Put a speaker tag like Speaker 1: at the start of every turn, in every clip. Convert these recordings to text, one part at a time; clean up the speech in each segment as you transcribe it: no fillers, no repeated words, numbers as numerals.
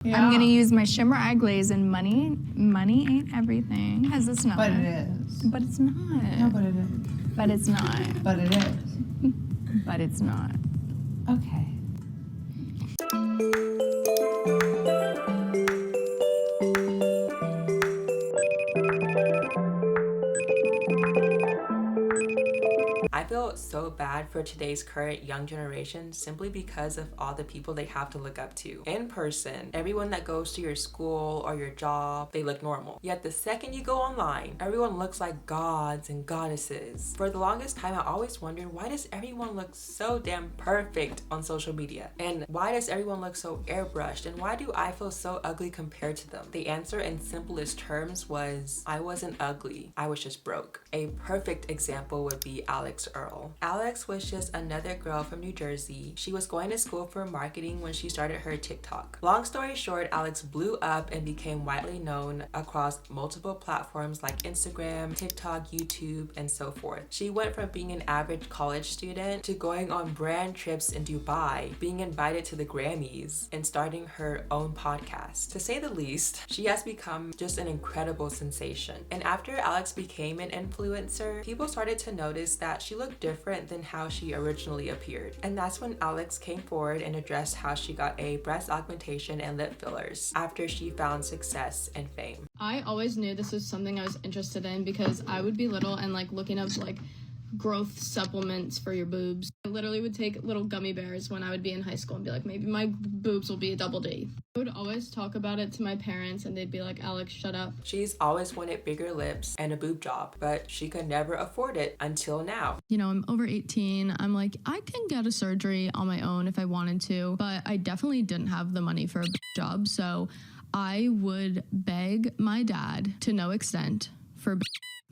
Speaker 1: Yeah.
Speaker 2: I'm gonna use my shimmer eye glaze, and money ain't everything. Because it's not.
Speaker 1: But it is.
Speaker 2: But it's not.
Speaker 1: No, but it is.
Speaker 2: But it's not.
Speaker 1: But it is.
Speaker 2: But it's not.
Speaker 1: Okay.
Speaker 3: I feel so bad for today's current young generation simply because of all the people they have to look up to. In person, everyone that goes to your school or your job, they look normal. Yet the second you go online, everyone looks like gods and goddesses. For the longest time, I always wondered, why does everyone look so damn perfect on social media? And why does everyone look so airbrushed? And why do I feel so ugly compared to them? The answer in simplest terms was, I wasn't ugly, I was just broke. A perfect example would be Alex Earl. Alex was just another girl from New Jersey. She was going to school for marketing when she started her TikTok. Long story short, Alex blew up and became widely known across multiple platforms like Instagram, TikTok, YouTube, and so forth. She went from being an average college student to going on brand trips in Dubai, being invited to the Grammys, and starting her own podcast. To say the least, she has become just an incredible sensation. And after Alex became an influencer, people started to notice that she looked different than how she originally appeared. And that's when Alex came forward and addressed how she got a breast augmentation and lip fillers after she found success and fame.
Speaker 4: I always knew this was something I was interested in because I would be little and like looking up like growth supplements for your boobs. I literally would take little gummy bears when I would be in high school and be like, maybe my boobs will be a double D. I would always talk about it to my parents and they'd be like, Alex, shut up.
Speaker 3: She's always wanted bigger lips and a boob job, but she could never afford it until now.
Speaker 4: You know, I'm over 18. I'm like, I can get a surgery on my own if I wanted to, but I definitely didn't have the money for a job. So I would beg my dad to no extent for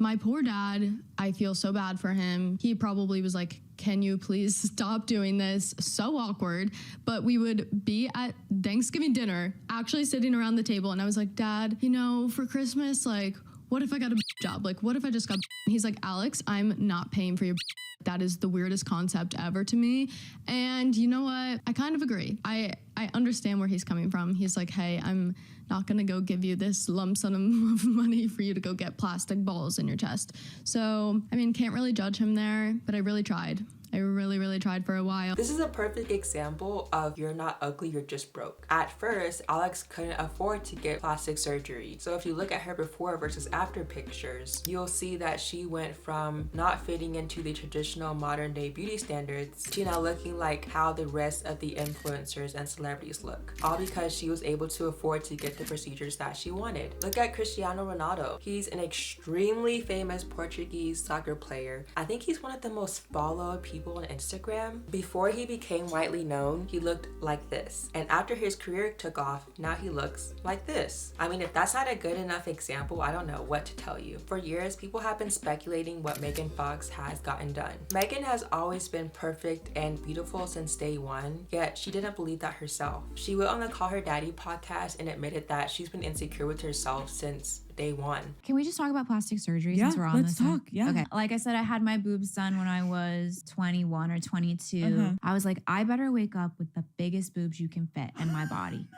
Speaker 4: my poor dad. I feel so bad for him. He probably was like, can you please stop doing this? So awkward. But we would be at Thanksgiving dinner, actually sitting around the table. And I was like, Dad, you know, for Christmas, like, what if I got a job? Like, what if I just got? He's like, Alex, I'm not paying for your. That is the weirdest concept ever to me. And you know what? I kind of agree. I understand where he's coming from. He's like, hey, I'm not gonna go give you this lump sum of money for you to go get plastic balls in your chest. So, I mean, can't really judge him there, but I really tried. I really tried for a while.
Speaker 3: This is a perfect example of you're not ugly, you're just broke. At first, Alex couldn't afford to get plastic surgery. So if you look at her before versus after pictures, you'll see that she went from not fitting into the traditional modern day beauty standards to now looking like how the rest of the influencers and celebrities look. All because she was able to afford to get the procedures that she wanted. Look at Cristiano Ronaldo. He's an extremely famous Portuguese soccer player. I think he's one of the most followed people on Instagram. Before he became widely known, he looked like this. And after his career took off, now he looks like this. I mean, if that's not a good enough example, I don't know what to tell you. For years, people have been speculating what Megan Fox has gotten done. Megan has always been perfect and beautiful since day one, yet she didn't believe that herself. She went on the Call Her Daddy podcast and admitted that she's been insecure with herself since day one.
Speaker 5: Can we just talk about plastic surgery
Speaker 6: Yeah,
Speaker 5: since we're on
Speaker 6: let's
Speaker 5: this?
Speaker 6: talk. Yeah.
Speaker 5: Okay. Like I said, I had my boobs done when I was 21 or 22. I was like, I better wake up with the biggest boobs you can fit in my body.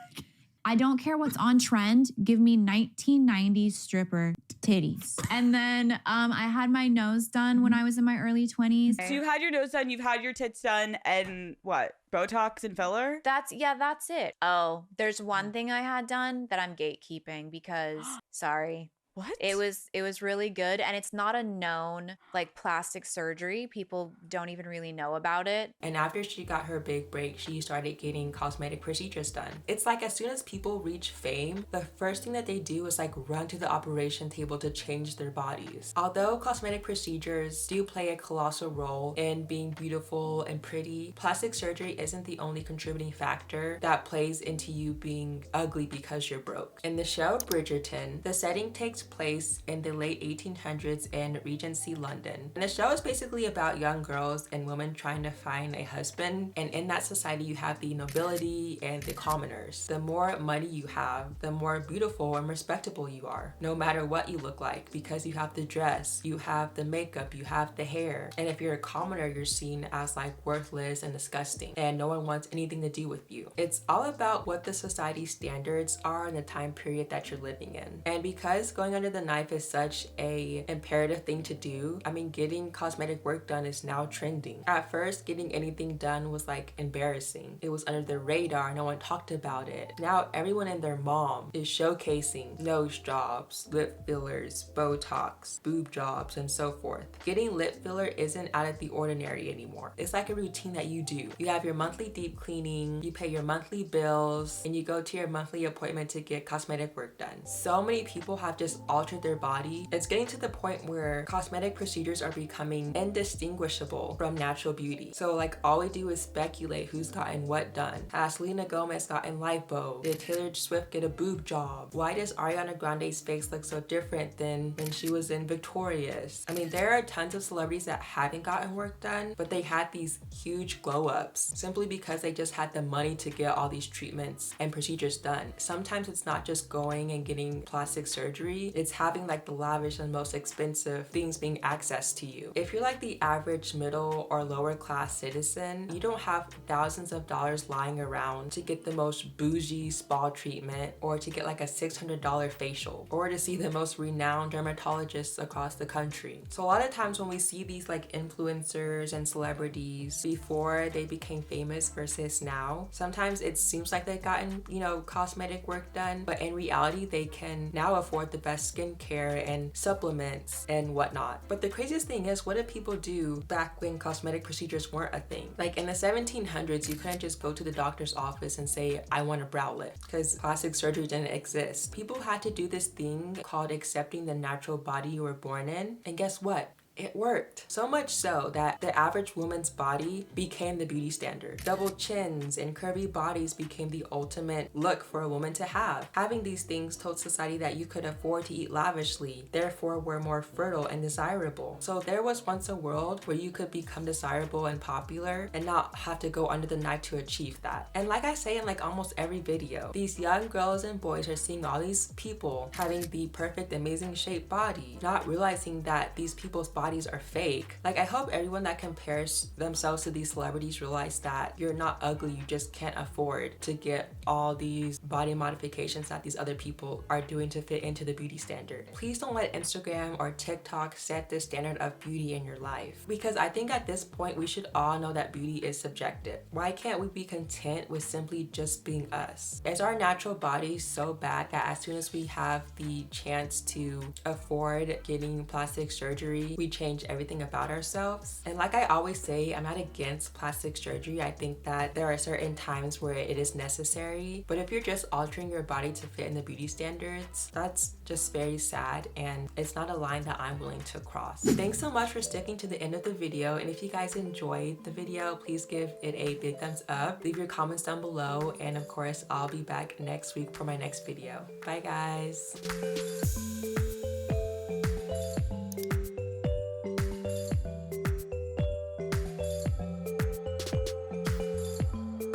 Speaker 5: I don't care what's on trend. Give me 1990s stripper titties. And then I had my nose done when I was in my early 20s.
Speaker 6: So you've had your nose done, you've had your tits done, and what? Botox and filler?
Speaker 7: That's it. Oh, there's one thing I had done that I'm gatekeeping because, sorry.
Speaker 6: What?
Speaker 7: It was really good, and it's not a known like plastic surgery. People don't even really know about it.
Speaker 3: And after she got her big break, she started getting cosmetic procedures done. It's like as soon as people reach fame, the first thing that they do is like run to the operation table to change their bodies. Although cosmetic procedures do play a colossal role in being beautiful and pretty, plastic surgery isn't the only contributing factor that plays into you being ugly because you're broke. In the show Bridgerton, the setting takes takes place in the late 1800s in Regency, London. And the show is basically about young girls and women trying to find a husband. And in that society, you have the nobility and the commoners. The more money you have, the more beautiful and respectable you are, no matter what you look like, because you have the dress, you have the makeup, you have the hair. And if you're a commoner, you're seen as like worthless and disgusting, and no one wants anything to do with you. It's all about what the society standards are in the time period that you're living in. And because going under the knife is such a imperative thing to do, I mean, getting cosmetic work done is now trending. At first, getting anything done was like embarrassing. It was under the radar, no one talked about it. Now everyone and their mom is showcasing nose jobs, lip fillers, Botox, boob jobs, and so forth. Getting lip filler isn't out of the ordinary anymore. It's like a routine that you do. You have your monthly deep cleaning, you pay your monthly bills, and you go to your monthly appointment to get cosmetic work done. So many people have just altered their body. It's getting to the point where cosmetic procedures are becoming indistinguishable from natural beauty. So like all we do is speculate who's gotten what done. Has Selena Gomez gotten lipo? Did Taylor Swift get a boob job? Why does Ariana Grande's face look so different than when she was in Victorious? I mean, there are tons of celebrities that haven't gotten work done, but they had these huge glow ups simply because they just had the money to get all these treatments and procedures done. Sometimes it's not just going and getting plastic surgery, it's having like the lavish and most expensive things being accessed to you. If you're like the average middle or lower class citizen, you don't have thousands of dollars lying around to get the most bougie spa treatment, or to get like a $600 facial, or to see the most renowned dermatologists across the country. So a lot of times when we see these like influencers and celebrities before they became famous versus now, sometimes it seems like they've gotten, you know, cosmetic work done, but in reality they can now afford the best skincare and supplements and whatnot. But the craziest thing is, what did people do back when cosmetic procedures weren't a thing? Like in the 1700s, you couldn't just go to the doctor's office and say, I want a brow lift, because plastic surgery didn't exist. People had to do this thing called accepting the natural body you were born in. And guess what? It worked. So much so that the average woman's body became the beauty standard. Double chins and curvy bodies became the ultimate look for a woman to have. Having these things told society that you could afford to eat lavishly, therefore were more fertile and desirable. So there was once a world where you could become desirable and popular and not have to go under the knife to achieve that. And like I say in like almost every video, these young girls and boys are seeing all these people having the perfect, amazing shaped body, not realizing that these people's bodies are fake. Like, I hope everyone that compares themselves to these celebrities realize that you're not ugly, you just can't afford to get all these body modifications that these other people are doing to fit into the beauty standard. Please don't let Instagram or TikTok set the standard of beauty in your life, because I think at this point we should all know that beauty is subjective. Why can't we be content with simply just being us? Is our natural body so bad that as soon as we have the chance to afford getting plastic surgery, we change everything about ourselves? And like I always say, I'm not against plastic surgery. I think that there are certain times where it is necessary, but if you're just altering your body to fit in the beauty standards, that's just very sad, and it's not a line that I'm willing to cross. Thanks so much for sticking to the end of the video, and if you guys enjoyed the video, please give it a big thumbs up, leave your comments down below, and of course I'll be back next week for my next video. Bye guys.